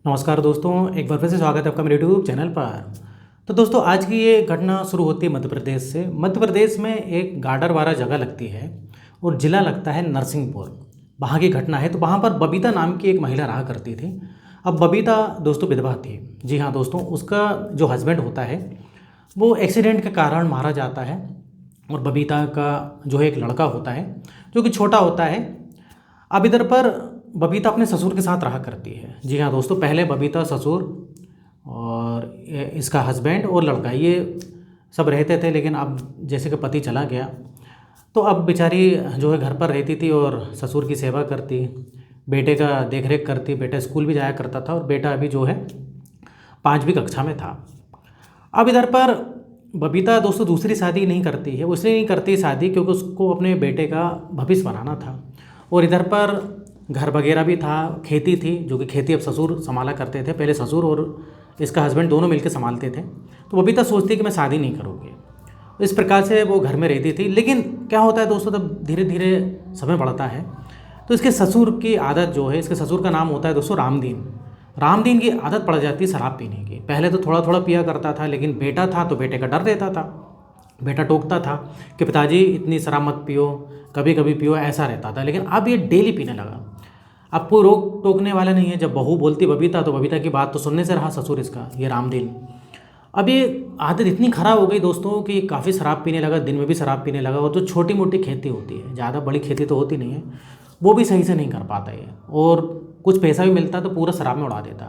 नमस्कार दोस्तों, एक बार फिर से स्वागत है आपका मेरे यूट्यूब चैनल पर। तो दोस्तों, आज की ये घटना शुरू होती है मध्य प्रदेश से। मध्य प्रदेश में एक गाडरवारा जगह लगती है और ज़िला लगता है नरसिंहपुर। वहाँ की घटना है। तो वहाँ पर बबीता नाम की एक महिला रहा करती थी। अब बबीता दोस्तों विधवा थी। जी हाँ दोस्तों, उसका जो हस्बैंड होता है वो एक्सीडेंट के कारण मारा जाता है और बबीता का जो है एक लड़का होता है जो कि छोटा होता है। अब इधर पर बबीता अपने ससुर के साथ रहा करती है। जी हाँ दोस्तों, पहले बबीता ससुर और इसका हस्बैंड और लड़का ये सब रहते थे, लेकिन अब जैसे कि पति चला गया तो अब बेचारी जो है घर पर रहती थी और ससुर की सेवा करती, बेटे का देखरेख करती। बेटा स्कूल भी जाया करता था और बेटा अभी जो है 5वीं कक्षा में था। अब इधर पर बबीता दोस्तों दूसरी शादी नहीं करती है। वो इसलिए नहीं करती शादी क्योंकि उसको अपने बेटे का भविष्य बनाना था और इधर पर घर वगैरह भी था, खेती थी, जो कि खेती अब ससुर संभाला करते थे। पहले ससुर और इसका हस्बैंड दोनों मिलकर संभालते थे। तो बबीता सोचती कि मैं शादी नहीं करूँगी। इस प्रकार से वो घर में रहती थी। लेकिन क्या होता है दोस्तों, जब धीरे धीरे समय बढ़ता है तो इसके ससुर की आदत जो है, इसके ससुर का नाम होता है दोस्तों रामदीन। रामदीन की आदत पड़ जाती है शराब पीने की। पहले तो थोड़ा थोड़ा पिया करता था, लेकिन बेटा था तो बेटे का डर रहता था। बेटा टोकता था कि पिताजी इतनी शराब मत पियो, कभी कभी पियो, ऐसा रहता था। लेकिन अब ये डेली पीने लगा। अब कोई रोक टोकने वाला नहीं है। जब बहू बोलती बबीता तो बबीता की बात तो सुनने से रहा ससुर इसका, ये रामदीन। अब ये आदत इतनी ख़राब हो गई दोस्तों कि काफ़ी शराब पीने लगा, दिन में भी शराब पीने लगा। और जो छोटी मोटी खेती होती है, ज़्यादा बड़ी खेती तो होती नहीं है, वो भी सही से नहीं कर पाता है। और कुछ पैसा भी मिलता तो पूरा शराब में उड़ा देता।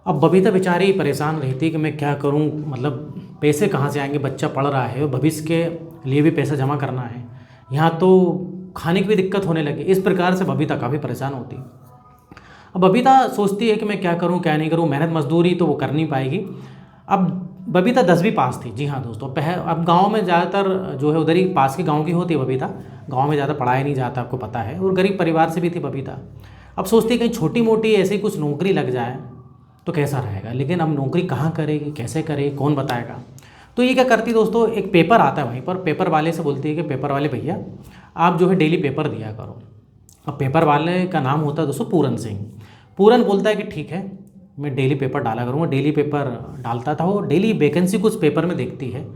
अब बबीता बेचारी परेशान रहती कि मैं क्या करूं, मतलब पैसे कहाँ से आएंगे, बच्चा पढ़ रहा है और भविष्य के लिए भी पैसा जमा करना है, यहाँ तो खाने की भी दिक्कत होने लगी। इस प्रकार से बबीता काफ़ी परेशान होती। अब बबीता सोचती है कि मैं क्या करूं क्या नहीं करूं, मेहनत मजदूरी तो वो कर नहीं पाएगी। अब बबीता 10वीं पास थी। जी हाँ दोस्तों, अब गांव में ज़्यादातर जो है उधर ही पास के गांव की होती है बबीता। गांव में ज़्यादा पढ़ाया नहीं जाता, आपको पता है, और गरीब परिवार से भी थी बबीता। अब सोचती है कहीं छोटी मोटी ऐसी कुछ नौकरी लग जाए तो कैसा रहेगा। लेकिन अब नौकरी कहाँ करेगी, कैसे करेगी, कौन बताएगा। तो ये क्या करती दोस्तों, एक पेपर आता है वहीं पर, पेपर वाले से बोलती है कि पेपर वाले भैया आप जो है डेली पेपर दिया करो। अब पेपर वाले का नाम होता है दोस्तों पूरन सिंह। पूरन बोलता है कि ठीक है, मैं डेली पेपर डाला करूँगा। डेली पेपर डालता था वो। डेली वैकेंसी कुछ पेपर में देखती है,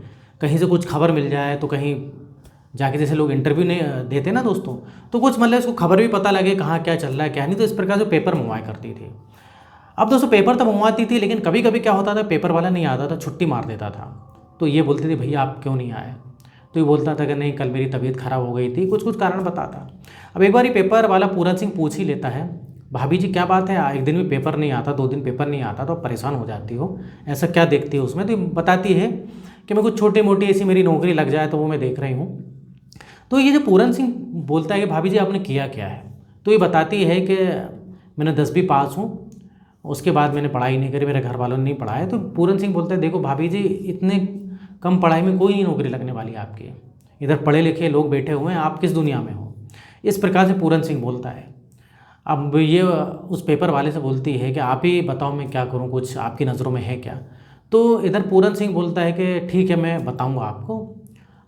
कहीं से कुछ खबर मिल जाए तो कहीं जाके, जैसे लोग इंटरव्यू नहीं देते ना दोस्तों, तो कुछ मतलब उसको खबर भी पता लगे कहाँ क्या चल रहा है क्या नहीं। तो इस प्रकार से पेपर मंगवाया करती थी। अब दोस्तों पेपर तो मंगवाती थी, लेकिन कभी कभी क्या होता था, पेपर वाला नहीं आता था, छुट्टी मार देता था। तो ये बोलती थी भैया आप क्यों नहीं आए। तो ये बोलता था कि नहीं, कल मेरी तबीयत खराब हो गई थी, कुछ कुछ कारण बताता। अब एक बार ये पेपर वाला पूरन सिंह पूछ ही लेता है, भाभी जी क्या बात है, एक दिन भी पेपर नहीं आता, 2 दिन पेपर नहीं आता तो आप परेशान हो जाती हो, ऐसा क्या देखती हो उसमें। तो ये बताती है कि मैं कुछ छोटी मोटी ऐसी मेरी नौकरी लग जाए तो वो मैं देख रही हूँ। तो ये जो पूरन सिंह बोलता है कि भाभी जी आपने किया क्या है, तो ये बताती है कि मैंने 10वीं पास हूँ, उसके बाद मैंने पढ़ाई नहीं करी, मेरे घर वालों ने नहीं पढ़ाया। तो पूरन सिंह बोलता है देखो भाभी जी, इतने कम पढ़ाई में कोई नहीं नौकरी लगने वाली आपकी, इधर पढ़े लिखे लोग बैठे हुए हैं, आप किस दुनिया में हो। इस प्रकार से पूरन सिंह बोलता है। अब ये उस पेपर वाले से बोलती है कि आप ही बताओ मैं क्या करूं, कुछ आपकी नज़रों में है क्या। तो इधर पूरन सिंह बोलता है कि ठीक है मैं बताऊंगा आपको,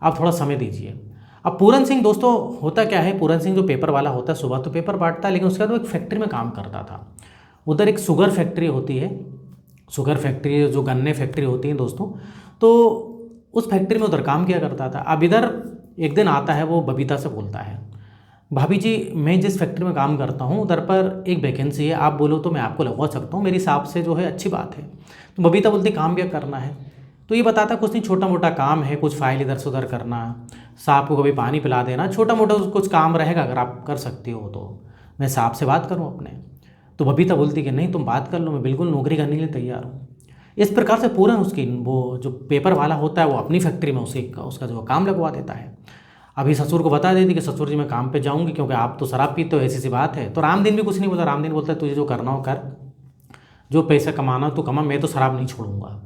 आप थोड़ा समय दीजिए। अब पूरन सिंह दोस्तों, होता क्या है, पूरन सिंह जो पेपर वाला होता है सुबह तो पेपर बांटता है, लेकिन उसके बाद वो एक फैक्ट्री में काम करता था। उधर एक शुगर फैक्ट्री होती है, शुगर फैक्ट्री जो गन्ने फैक्ट्री होती है दोस्तों, तो उस फैक्ट्री में उधर काम किया करता था। अब इधर एक दिन आता है, वो बबीता से बोलता है भाभी जी मैं जिस फैक्ट्री में काम करता हूँ उधर पर एक वैकेंसी है, आप बोलो तो मैं आपको लगवा सकता हूँ, मेरे हिसाब से जो है अच्छी बात है। तो बबीता बोलती काम क्या करना है। तो ये बताता कुछ नहीं, छोटा मोटा काम है, कुछ फाइल इधर से उधर करना, सांप को कभी पानी पिला देना, छोटा मोटा कुछ काम रहेगा, अगर आप कर सकती हो तो मैं सांप से बात करूँ अपने। तो बबीता बोलती कि नहीं तुम बात कर लो, मैं बिल्कुल नौकरी करने के लिए तैयार हूँ। इस प्रकार से पूरा उसकी वो जो पेपर वाला होता है वो अपनी फैक्ट्री में उसका जो काम लगवा देता है। अभी ससुर को बता देती कि ससुर जी मैं काम पे जाऊंगी क्योंकि आप तो शराब पीते हो, ऐसी सी बात है। तो रामदीन भी कुछ नहीं बोलता। रामदीन बोलता है तुझे जो करना हो कर, जो पैसा कमाना तो कमा, मैं तो शराब नहीं छोड़ूंगा।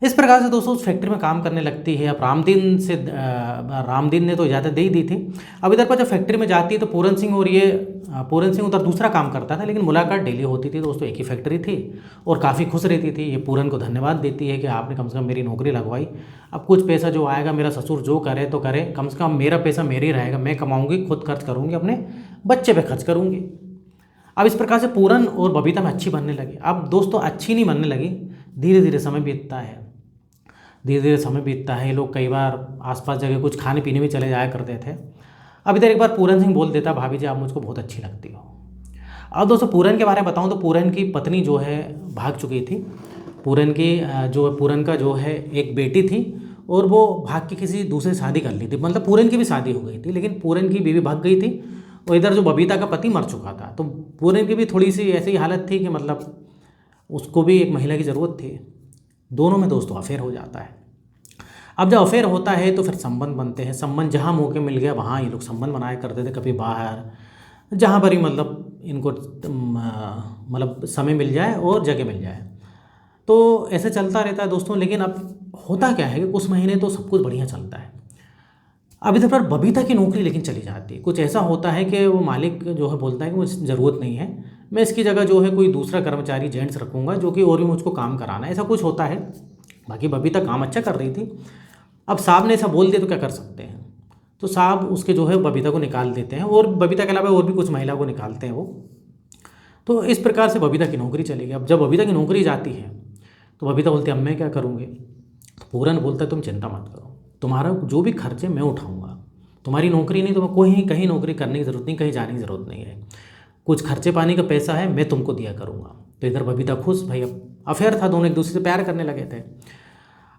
इस प्रकार से दोस्तों उस फैक्ट्री में काम करने लगती है। अब रामदीन ने तो इजाज़त दे ही दी थी। अब इधर पर जब फैक्ट्री में जाती है तो पूरन सिंह और ये पूरन सिंह उधर दूसरा काम करता था, लेकिन मुलाकात डेली होती थी दोस्तों, एक ही फैक्ट्री थी और काफ़ी खुश रहती थी। ये पूरन को धन्यवाद देती है कि आपने कम से कम मेरी नौकरी लगवाई, अब कुछ पैसा जो आएगा मेरा ससुर जो करे तो करे, कम से कम मेरा पैसा मेरे ही रहेगा, मैं कमाऊँगी, खुद खर्च करूँगी, अपने बच्चे पे खर्च करूँगी। अब इस प्रकार से पूरन और बबीता में अच्छी बनने लगी। अब दोस्तों अच्छी नहीं बनने लगी, धीरे धीरे समय बीतता है, धीरे धीरे समय बीतता है। ये लोग कई बार आसपास जगह कुछ खाने पीने भी चले जाया करते थे। अब इधर एक बार पूरन सिंह बोल देता, भाभी जी आप मुझको बहुत अच्छी लगती हो। अब दोस्तों पूरन के बारे में बताऊं तो पूरन की पत्नी जो है भाग चुकी थी। पूरन का जो है एक बेटी थी और वो भाग के किसी दूसरे शादी कर ली थी, मतलब पूरन की भी शादी हो गई थी, लेकिन पूरन की बीवी भाग गई थी और इधर जो बबीता का पति मर चुका था। तो पूरन की भी थोड़ी सी ऐसी हालत थी कि मतलब उसको भी एक महिला की ज़रूरत थी। दोनों में दोस्तों अफेयर हो जाता है। अब जब अफेयर होता है तो फिर संबंध बनते हैं। संबंध जहाँ मौके मिल गया वहाँ ये लोग संबंध बनाया करते थे, कभी बाहर, जहाँ पर ही मतलब इनको मतलब समय मिल जाए और जगह मिल जाए, तो ऐसे चलता रहता है दोस्तों। लेकिन अब होता क्या है कि कुछ महीने तो सब कुछ बढ़िया चलता है। अब इधर पर बबीता की नौकरी लेकिन चली जाती है। कुछ ऐसा होता है कि वो मालिक जो है बोलता है कि मुझे ज़रूरत नहीं है, मैं इसकी जगह जो है कोई दूसरा कर्मचारी जेंट्स रखूँगा जो कि और भी मुझको काम कराना है, ऐसा कुछ होता है। बाकी बबीता काम अच्छा कर रही थी। अब साहब ने ऐसा बोल दिया तो क्या कर सकते हैं, तो साहब उसके जो है बबीता को निकाल देते हैं और बबीता के अलावा और भी कुछ महिला को निकालते हैं वो। तो इस प्रकार से बबीता की नौकरी चली गई। अब जब बबीता की नौकरी जाती है तो बबीता बोलती है अब मैं क्या करूँगी। तो पूरन बोलता है तुम चिंता मत करो, तुम्हारा जो भी खर्चे मैं उठाऊँगा, तुम्हारी नौकरी नहीं, तुम्हें कोई कहीं नौकरी करने की ज़रूरत नहीं, कहीं जाने की ज़रूरत नहीं है, कुछ खर्चे पानी का पैसा है मैं तुमको दिया करूँगा। तो इधर बबीता खुश, भाई अब अफेयर था, दोनों एक दूसरे से प्यार करने लगे थे।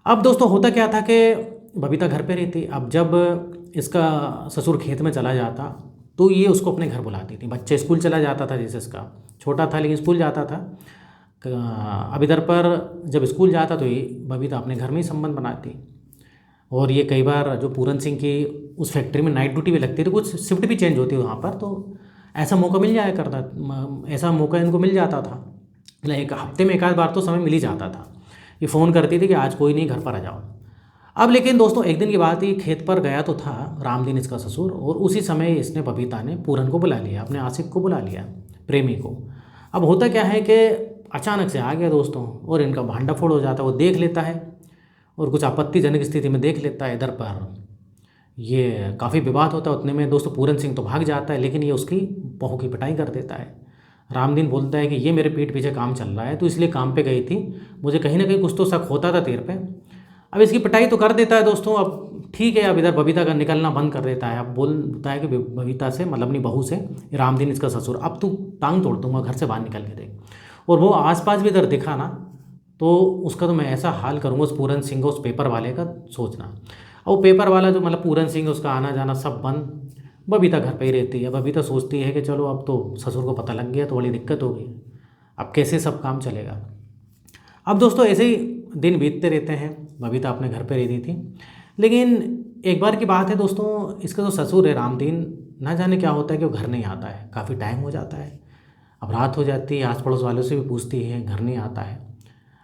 अब दोस्तों होता क्या था कि बबीता घर पे रहती। अब जब इसका ससुर खेत में चला जाता तो ये उसको अपने घर बुलाती थी। बच्चे स्कूल चला जाता था, जैसे इसका छोटा था लेकिन स्कूल जाता था। अब इधर पर जब स्कूल जाता तो ये बबीता अपने घर में ही संबंध बनाती। और ये कई बार जो पूरन सिंह की उस फैक्ट्री में नाइट ड्यूटी भी लगती थी, कुछ शिफ्ट भी चेंज होती वहाँ पर, तो ऐसा मौका मिल जाया करता, ऐसा मौका इनको मिल जाता था। मतलब एक हफ्ते में एक आध बार तो समय मिल ही जाता था। ये फ़ोन करती थी कि आज कोई नहीं, घर पर आ जाओ। अब लेकिन दोस्तों एक दिन की बात ही, खेत पर गया तो था रामदीन इसका ससुर, और उसी समय इसने बबीता ने पूरन को बुला लिया, अपने आशिक को बुला लिया, प्रेमी को। अब होता क्या है कि अचानक से आ गया दोस्तों और इनका भांडाफोड़ हो जाता है। वो देख लेता है और कुछ आपत्तिजनक स्थिति में देख लेता है। इधर पर ये काफ़ी विवाद होता है। उतने में दोस्तों पूरन सिंह तो भाग जाता है, लेकिन ये उसकी बहू की पिटाई कर देता है। रामदीन बोलता है कि ये मेरे पीठ पीछे काम चल रहा है, तो इसलिए काम पे गई थी, मुझे कहीं ना कहीं कुछ तो शक होता था तेरे पे। अब इसकी पिटाई तो कर देता है दोस्तों। अब ठीक है, अब इधर बबीता का निकलना बंद कर देता है। अब बोलता है कि बबीता से, मतलब अपनी बहू से, रामदीन इसका ससुर, अब तू टांग तोड़ दूंगा, घर से बाहर निकल के देख, और वो आसपास भी इधर दिखा ना तो उसका तो मैं ऐसा हाल करूँगा उस पूरन सिंह का, उस पेपर वाले का, सोचना। और वो पेपर वाला जो मतलब पूरन सिंह, उसका आना जाना सब बंद। बबीता घर पे ही रहती है। बबीता सोचती है कि चलो अब तो ससुर को पता लग गया तो बड़ी दिक्कत होगी, अब कैसे सब काम चलेगा। अब दोस्तों ऐसे ही दिन बीतते रहते हैं। बबीता अपने घर पे रहती थी, लेकिन एक बार की बात है दोस्तों, इसका जो ससुर है रामदीन, ना जाने क्या होता है कि वो घर नहीं आता है, काफ़ी टाइम हो जाता है। अब रात हो जाती है, आस पड़ोस वालों से भी पूछती है, घर नहीं आता है।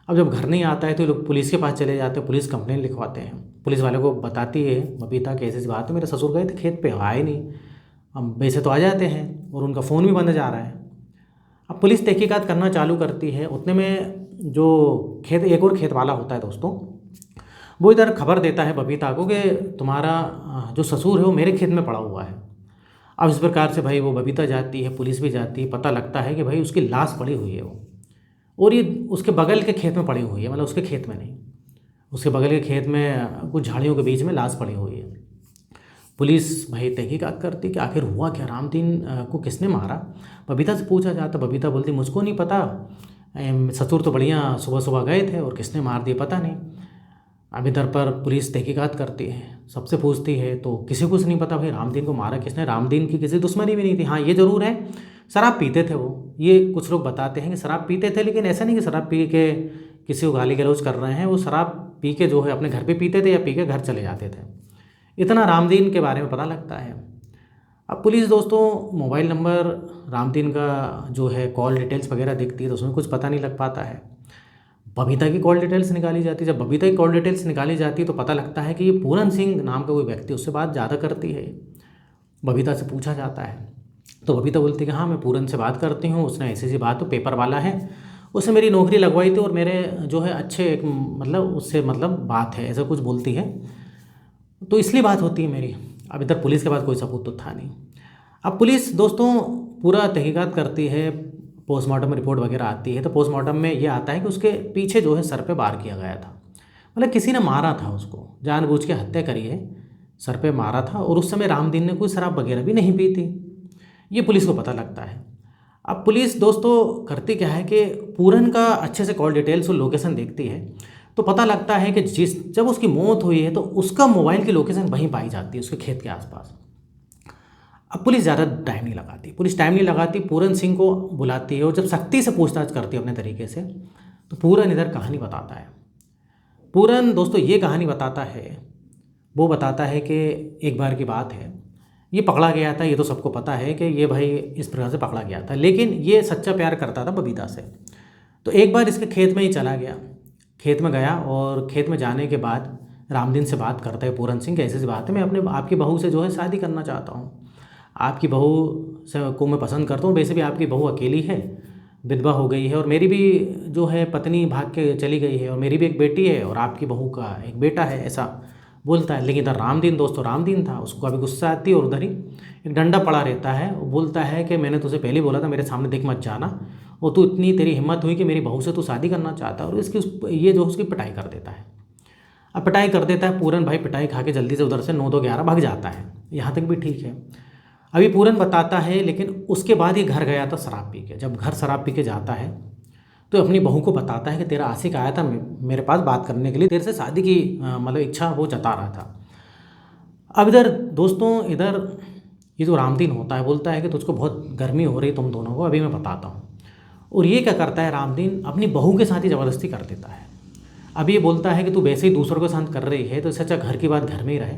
अब जब घर नहीं आता है तो लोग पुलिस के पास चले जाते हैं, पुलिस कंप्लेन लिखवाते हैं। पुलिस वाले को बताती है बबीता कि ऐसी बात है, मेरे ससुर गए थे खेत पे, आए नहीं। अब वैसे तो आ जाते हैं और उनका फ़ोन भी बंद जा रहा है। अब पुलिस तहकीकात करना चालू करती है। उतने में जो एक और खेत वाला होता है दोस्तों, वो इधर खबर देता है बबीता को कि तुम्हारा जो ससुर है वो मेरे खेत में पड़ा हुआ है। अब इस प्रकार से भाई वो बबीता जाती है, पुलिस भी जाती है, पता लगता है कि भाई उसकी लाश पड़ी हुई है वो, और ये उसके बगल के खेत में पड़ी हुई है, मतलब उसके खेत में नहीं, उसके बगल के खेत में कुछ झाड़ियों के बीच में लाश पड़ी हुई है। पुलिस भाई तहकीकात करती कि आखिर हुआ क्या, रामदीन को किसने मारा। बबीता से पूछा जाता, बबीता बोलती मुझको नहीं पता, ससुर तो बढ़िया सुबह सुबह गए थे और किसने मार दिया पता नहीं। अब इधर पर पुलिस तहकीकात करती है, सबसे पूछती है तो किसी को नहीं पता भाई रामदीन को मारा किसने। रामदीन की किसी दुश्मनी भी नहीं थी। हाँ ये ज़रूर है, शराब पीते थे वो, ये कुछ लोग बताते हैं कि शराब पीते थे, लेकिन ऐसा नहीं कि शराब पी के किसी को गाली गलौज कर रहे हैं। वो शराब पी के जो है अपने घर पे पीते थे या पी के घर चले जाते थे। इतना रामदीन के बारे में पता लगता है। अब पुलिस दोस्तों मोबाइल नंबर रामदीन का जो है कॉल डिटेल्स वगैरह देखती है तो उसमें कुछ पता नहीं लग पाता है। बबीता की कॉल डिटेल्स निकाली जाती है। जब बबीता की कॉल डिटेल्स निकाली जाती है तो पता लगता है कि ये पूरन सिंह नाम का कोई व्यक्ति उससे बात ज़्यादा करती है। बबीता से पूछा जाता है तो बबीता बोलती है कि हाँ मैं पूरन से बात करती हूँ, उसने ऐसी सी बात, तो पेपर वाला है, उसने मेरी नौकरी लगवाई थी और मेरे जो है अच्छे एक मतलब उससे मतलब बात है, ऐसा कुछ बोलती है, तो इसलिए बात होती है मेरी। अब इधर पुलिस के पास कोई सबूत तो था नहीं। अब पुलिस दोस्तों पूरा तहकीकात करती है, पोस्टमार्टम रिपोर्ट वगैरह आती है, तो पोस्टमार्टम में ये आता है कि उसके पीछे जो है सर पे वार किया गया था। मतलब किसी ने मारा था उसको, जानबूझ के हत्या करी है, सर पे मारा था। और उस समय रामदीन ने कोई शराब वगैरह भी नहीं पी थी, ये पुलिस को पता लगता है। अब पुलिस दोस्तों करती क्या है कि पूरन का अच्छे से कॉल डिटेल्स और लोकेशन देखती है, तो पता लगता है कि जब उसकी मौत हुई है तो उसका मोबाइल की लोकेशन वहीं पाई जाती है, उसके खेत के आसपास। अब पुलिस ज़्यादा टाइम नहीं लगाती, पूरन सिंह को बुलाती है और जब सख्ती से पूछताछ करती है अपने तरीके से, तो पूरन इधर कहानी बताता है। पूरन दोस्तों ये कहानी बताता है, वो बताता है कि एक बार की बात है, ये पकड़ा गया था, ये तो सबको पता है कि ये भाई इस प्रकार से पकड़ा गया था, लेकिन ये सच्चा प्यार करता था बबीता से। तो एक बार इसके खेत में ही चला गया, खेत में गया और खेत में जाने के बाद रामदीन से बात करता है पूरन सिंह, ऐसी बात है, मैं अपने आपकी बहू से जो है शादी करना चाहता हूँ, आपकी बहू से को मैं पसंद करता हूँ, वैसे भी आपकी बहू अकेली है, विधवा हो गई है, और मेरी भी जो है पत्नी भाग के चली गई है, और मेरी भी एक बेटी है और आपकी बहू का एक बेटा है, ऐसा बोलता है। लेकिन इधर रामदीन दोस्तों रामदीन था, उसको अभी गुस्सा आती है और उधर ही एक डंडा पड़ा रहता है। वो बोलता है कि मैंने तुझे पहले बोला था मेरे सामने देख मत जाना, और तू इतनी तेरी हिम्मत हुई कि मेरी बहू से तू शादी करना चाहता है, और ये जो उसकी पिटाई कर देता है। अब पिटाई कर देता है पूरन भाई, पिटाई खा के जल्दी से उधर से 9-2-11 भाग जाता है, यहाँ तक भी ठीक है। अभी पूरन बताता है, लेकिन उसके बाद ये घर गया था शराब पी के। जब घर शराब पी के जाता है तो अपनी बहू को बताता है कि तेरा आशिक आया था मेरे पास बात करने के लिए, तेरे से शादी की मतलब इच्छा वो जता रहा था। अब इधर दोस्तों इधर ये जो रामदीन होता है बोलता है कि तुझको बहुत गर्मी हो रही तुम दोनों को, अभी मैं बताता हूँ। और ये क्या करता है रामदीन, अपनी बहू के साथ ही ज़बरदस्ती कर देता है। अब ये बोलता है कि तू वैसे ही दूसरों के साथ कर रही है तो इससे अच्छा घर की बात घर में ही रहे।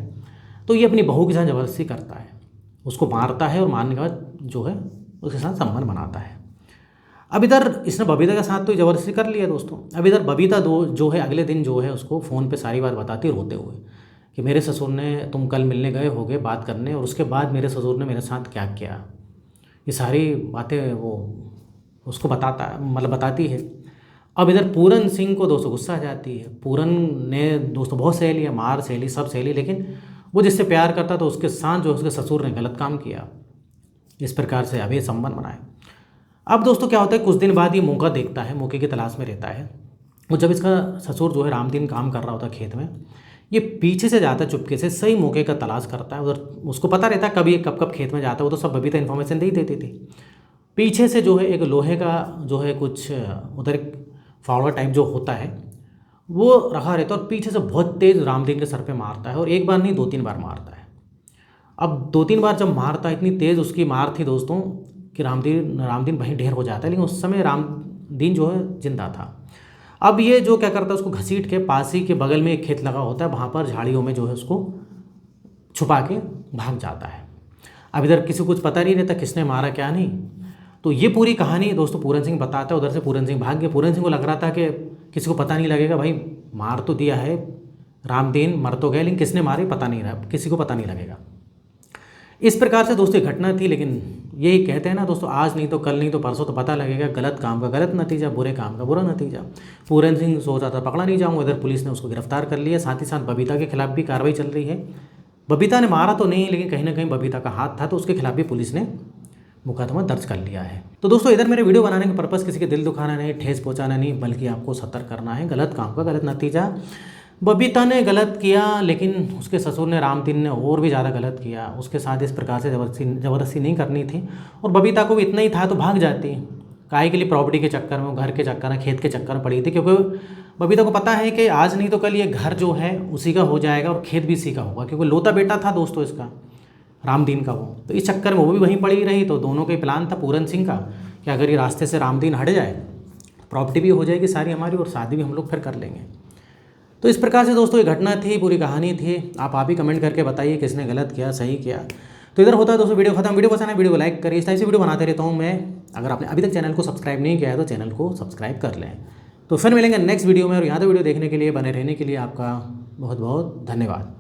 तो ये अपनी बहू के साथ ज़बरदस्ती करता है, उसको मारता है और मारने के बाद जो है उसके साथ संबंध बनाता है। अब इधर इसने बबीता के साथ तो ज़बरदस्ती कर लिया दोस्तों। अब इधर बबीता जो है अगले दिन जो है उसको फ़ोन पे सारी बात बताती है रोते हुए कि मेरे ससुर ने, तुम कल मिलने गए होगे बात करने, और उसके बाद मेरे ससुर ने मेरे साथ क्या किया, ये सारी बातें वो उसको बताती है। अब इधर पूरन सिंह को दोस्तों गुस्सा आ जाती है। पूरन ने दोस्तों बहुत सह लिया, मार सह ली, सब सह ली, लेकिन वो जिससे प्यार करता तो उसके साथ जो उसके ससुर ने गलत काम किया, इस प्रकार से अभी संबंध बनाए। अब दोस्तों क्या होता है, कुछ दिन बाद ये मौका देखता है, मौके की तलाश में रहता है। और जब इसका ससुर जो है रामदीन काम कर रहा होता है खेत में, ये पीछे से जाता है चुपके से, सही मौके का तलाश करता है। उधर उसको पता रहता है कभी कब खेत में जाता है, वो तो सब बबीता इन्फॉर्मेशन दे ही देती थी। पीछे से जो है एक लोहे का जो है कुछ उधर फावड़ा टाइप जो होता है वो रखा रहता है, और पीछे से बहुत तेज़ रामदीन के सर पे मारता है, और एक बार नहीं 2-3 बार मारता है। अब 2-3 बार जब मारता है, इतनी तेज़ उसकी मार थी दोस्तों कि रामदीन वहीं ढेर हो जाता है, लेकिन उस समय रामदीन जो है जिंदा था। अब ये जो क्या करता है, उसको घसीट के पास ही के बगल में एक खेत लगा होता है, वहाँ पर झाड़ियों में जो है उसको छुपा के भाग जाता है। अब इधर किसी को कुछ पता नहीं रहता किसने मारा क्या नहीं। तो ये पूरी कहानी दोस्तों पूरन सिंह बताता है। उधर से पूरन सिंह भाग गए। पूरन सिंह को लग रहा था कि किसी को पता नहीं लगेगा, भाई मार तो दिया है, रामदीन मर तो गए, लेकिन किसने मारे पता नहीं रहा, किसी को पता नहीं लगेगा। इस प्रकार से दोस्तों घटना थी। लेकिन यही कहते हैं ना दोस्तों, आज नहीं तो कल नहीं तो परसों तो पता लगेगा, गलत काम का गलत नतीजा, बुरे काम का बुरा नतीजा। पूरन सिंह सोचा था पकड़ा नहीं जाऊँगा, इधर पुलिस ने उसको गिरफ्तार कर लिया। साथ ही साथ बबीता के खिलाफ भी कार्रवाई चल रही है। बबीता ने मारा तो नहीं, लेकिन कहीं ना कहीं बबीता का हाथ था, तो उसके खिलाफ भी पुलिस ने मुकदमा दर्ज कर लिया है। तो दोस्तों इधर मेरे वीडियो बनाने का पर्पज़ किसी के दिल दुखाना नहीं, ठेस पहुंचाना नहीं, बल्कि आपको सतर्क करना है। गलत काम का गलत नतीजा। बबीता ने गलत किया, लेकिन उसके ससुर ने रामदीन ने और भी ज़्यादा गलत किया। उसके साथ इस प्रकार से ज़बरदस्ती नहीं करनी थी, और बबीता को भी इतना ही था तो भाग जाती। काहे के लिए, प्रॉपर्टी के चक्कर में, घर के चक्कर में, खेत के चक्कर में पड़ी थी, क्योंकि बबीता को पता है कि आज नहीं तो कल ये घर जो है उसी का हो जाएगा और खेत भी इसी का होगा, क्योंकि लौता बेटा था दोस्तों इसका रामदीन का वो। तो इस चक्कर में वो भी वहीं पड़ी रही। तो दोनों का ही प्लान था पूरन सिंह का कि अगर ये रास्ते से रामदीन हट जाए, प्रॉपर्टी भी हो जाएगी सारी हमारी, और शादी भी हम लोग फिर कर लेंगे। तो इस प्रकार से दोस्तों ये घटना थी, पूरी कहानी थी। आप ही कमेंट करके बताइए किसने गलत किया सही किया। तो इधर होता है दोस्तों वीडियो खत्म। वीडियो पसंद है वीडियो को लाइक करिए, इस टाइप से वीडियो बनाते रहता हूँ मैं। अगर आपने अभी तक चैनल को सब्सक्राइब नहीं किया है तो चैनल को सब्सक्राइब कर लें। तो फिर मिलेंगे नेक्स्ट वीडियो में, और यहाँ तो वीडियो देखने के लिए, बने रहने के लिए आपका बहुत बहुत धन्यवाद।